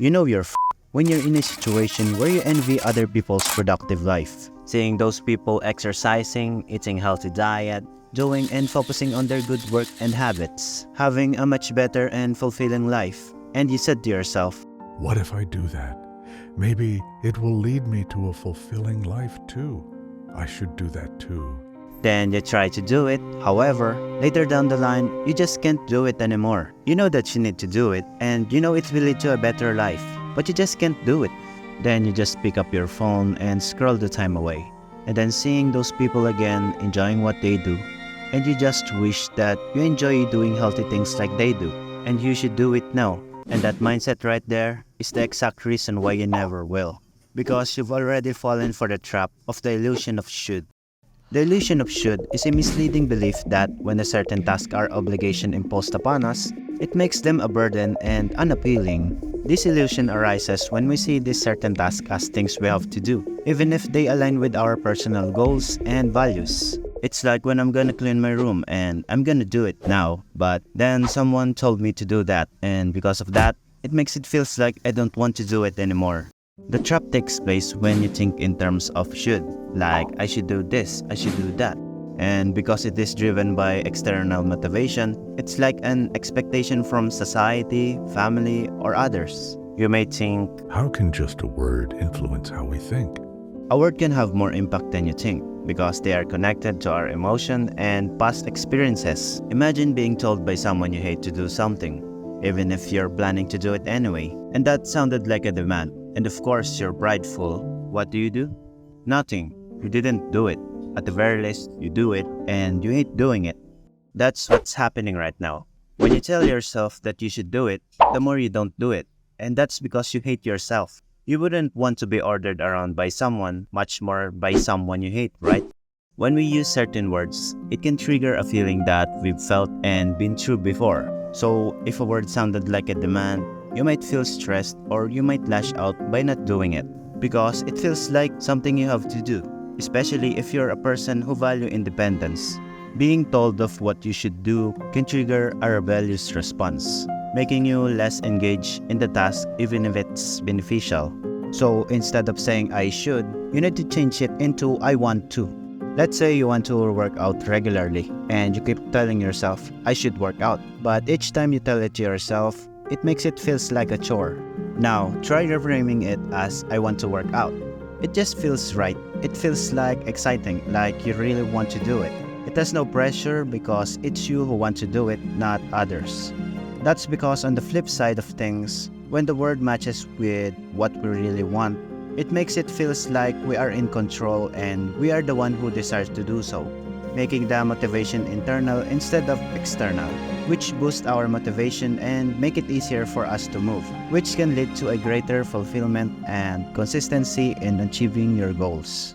You know you're when you're in a situation where you envy other people's productive life. Seeing those people exercising, eating healthy diet, doing and focusing on their good work and habits, having a much better and fulfilling life. And you said to yourself, What if I do that? Maybe it will lead me to a fulfilling life too. I should do that too. then you try to do it. However, later down the line, you just can't do it anymore. You know that you need to do it, and you know it will lead to a better life, but you just can't do it. Then you just pick up your phone and scroll the time away. And then seeing those people again, enjoying what they do, and you just wish that you enjoy doing healthy things like they do, and you should do it now. And that mindset right there is the exact reason why you never will. Because you've already fallen for the trap of the illusion of should. The illusion of should is a misleading belief that when a certain task or obligation imposed upon us, it makes them a burden and unappealing. This illusion arises when we see this certain task as things we have to do, even if they align with our personal goals and values. It's like when I'm gonna clean my room and I'm gonna do it now, but then someone told me to do that, and because of that, it makes it feels like I don't want to do it anymore. The trap takes place when you think in terms of should, like I should do this, I should do that. And because it is driven by external motivation, it's like an expectation from society, family, or others. You may think, How can just a word influence how we think? a word can have more impact than you think because they are connected to our emotion and past experiences. Imagine being told by someone you hate to do something, even if you're planning to do it anyway. And that sounded like a demand. And of course, you're prideful. What do? Nothing. You didn't do it. At the very least, you do it, and you hate doing it. That's what's happening right now. When you tell yourself that you should do it, the more you don't do it. And that's because you hate yourself. You wouldn't want to be ordered around by someone, much more by someone you hate, right? When we use certain words, it can trigger a feeling that we've felt and been through before. So, if a word sounded like a demand, you might feel stressed or you might lash out by not doing it because it feels like something you have to do, especially if you're a person who values independence. Being told of what you should do can trigger a rebellious response, making you less engaged in the task even if it's beneficial. So instead of saying I should, you need to change it into I want to. Let's say you want to work out regularly and you keep telling yourself I should work out, but each time you tell it to yourself, it makes it feels like a chore. Now, try reframing it as I want to work out. It just feels right. It feels like exciting, like you really want to do it. It has no pressure because it's you who want to do it, not others. That's because on the flip side of things, when the word matches with what we really want, it makes it feels like we are in control and we are the one who desires to do so, making the motivation internal instead of external, which boosts our motivation and make it easier for us to move, which can lead to a greater fulfillment and consistency in achieving your goals.